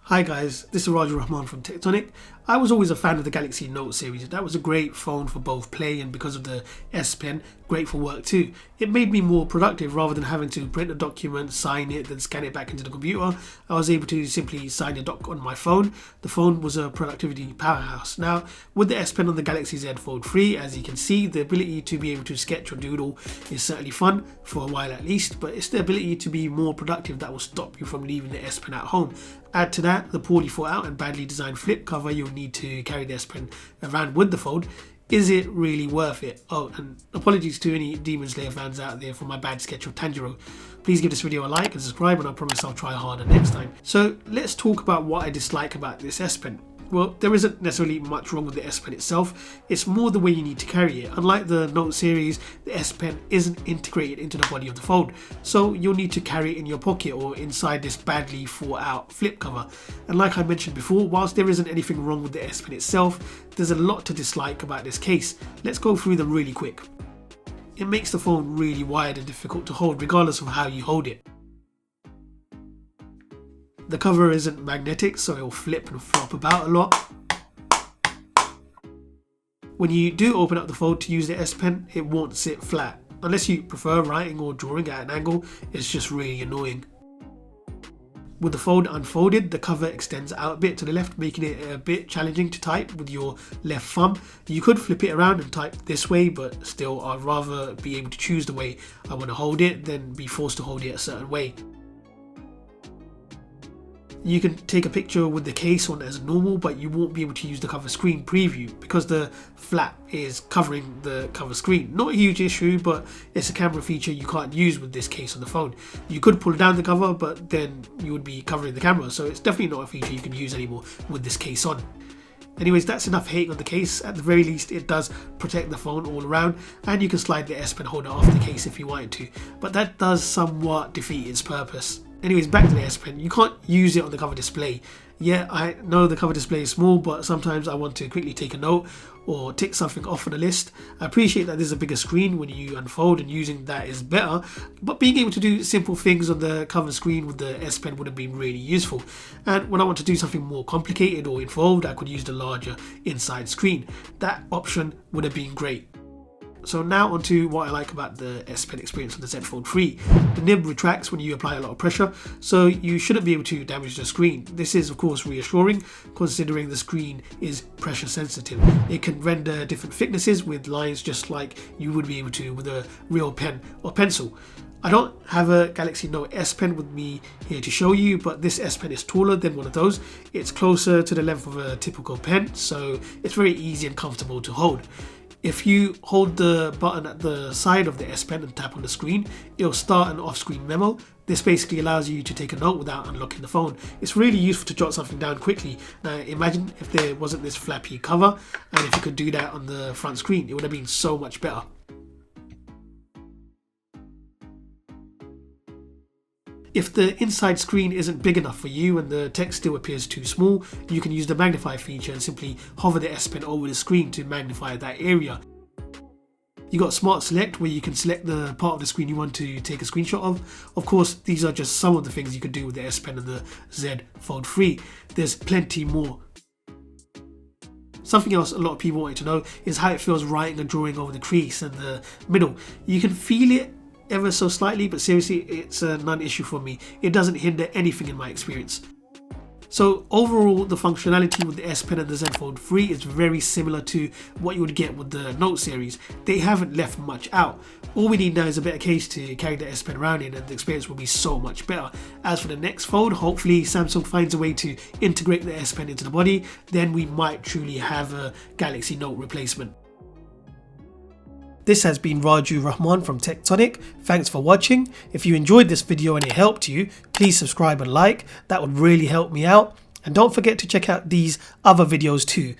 Hi guys, this is Raju Rahman from Tectonic. I was always a fan of the Galaxy Note series. That was a great phone for both play and because of the S Pen, great for work too. It made me more productive rather than having to print a document, sign it, then scan it back into the computer. I was able to simply sign a doc on my phone. The phone was a productivity powerhouse. Now, with the S Pen on the Galaxy Z Fold 3, as you can see, the ability to be able to sketch or doodle is certainly fun, for a while at least, but it's the ability to be more productive that will stop you from leaving the S Pen at home. Add to that the poorly thought out and badly designed flip cover you'll need to carry the S Pen around with the fold. Is it really worth it? Oh, and apologies to any Demon Slayer fans out there for my bad sketch of Tanjiro. Please give this video a like and subscribe, and I promise I'll try harder next time. So let's talk about what I dislike about this S Pen. Well, there isn't necessarily much wrong with the S Pen itself, it's more the way you need to carry it. Unlike the Note series, the S Pen isn't integrated into the body of the fold, so you'll need to carry it in your pocket or inside this badly thought out flip cover. And like I mentioned before, whilst there isn't anything wrong with the S Pen itself, there's a lot to dislike about this case. Let's go through them really quick. It makes the phone really wide and difficult to hold regardless of how you hold it. The cover isn't magnetic, so it'll flip and flop about a lot. When you do open up the fold to use the S Pen, it won't sit flat. Unless you prefer writing or drawing at an angle, it's just really annoying. With the fold unfolded, the cover extends out a bit to the left, making it a bit challenging to type with your left thumb. You could flip it around and type this way, but still I'd rather be able to choose the way I want to hold it than be forced to hold it a certain way. You can take a picture with the case on as normal, but you won't be able to use the cover screen preview because the flap is covering the cover screen. Not a huge issue, but it's a camera feature you can't use with this case on the phone. You could pull down the cover, but then you would be covering the camera, so it's definitely not a feature you can use anymore with this case on. Anyways, that's enough hating on the case. At the very least, it does protect the phone all around, and you can slide the S Pen holder off the case if you wanted to, but that does somewhat defeat its purpose. Anyways, back to the S Pen. You can't use it on the cover display. Yeah, I know the cover display is small, but sometimes I want to quickly take a note or tick something off on the list. I appreciate that there's a bigger screen when you unfold, and using that is better, but being able to do simple things on the cover screen with the S Pen would have been really useful. And when I want to do something more complicated or involved, I could use the larger inside screen. That option would have been great. So now onto what I like about the S Pen experience on the Z Fold 3. The nib retracts when you apply a lot of pressure, so you shouldn't be able to damage the screen. This is of course reassuring considering the screen is pressure sensitive. It can render different thicknesses with lines just like you would be able to with a real pen or pencil. I don't have a Galaxy Note S Pen with me here to show you, but this S Pen is taller than one of those. It's closer to the length of a typical pen, so it's very easy and comfortable to hold. If you hold the button at the side of the S Pen and tap on the screen, it'll start an off-screen memo. This basically allows you to take a note without unlocking the phone. It's really useful to jot something down quickly. Now imagine if there wasn't this flappy cover, and if you could do that on the front screen, it would have been so much better. If the inside screen isn't big enough for you and the text still appears too small, you can use the magnify feature and simply hover the S Pen over the screen to magnify that area. You got Smart Select, where you can select the part of the screen you want to take a screenshot of. Of course, these are just some of the things you could do with the S Pen and the Z Fold 3. There's plenty more. Something else a lot of people wanted to know is how it feels writing and drawing over the crease and the middle. You can feel it ever so slightly, but seriously, it's a non-issue for me. It doesn't hinder anything in my experience. So overall, the functionality with the S Pen and the Z Fold 3 is very similar to what you would get with the Note series. They haven't left much out. All we need now is a better case to carry the S Pen around in, and the experience will be so much better. As for the next fold, hopefully Samsung finds a way to integrate the S Pen into the body, then we might truly have a Galaxy Note replacement. This has been Raju Rahman from Tectonic. Thanks for watching. If you enjoyed this video and it helped you, please subscribe and like. That would really help me out. And don't forget to check out these other videos too.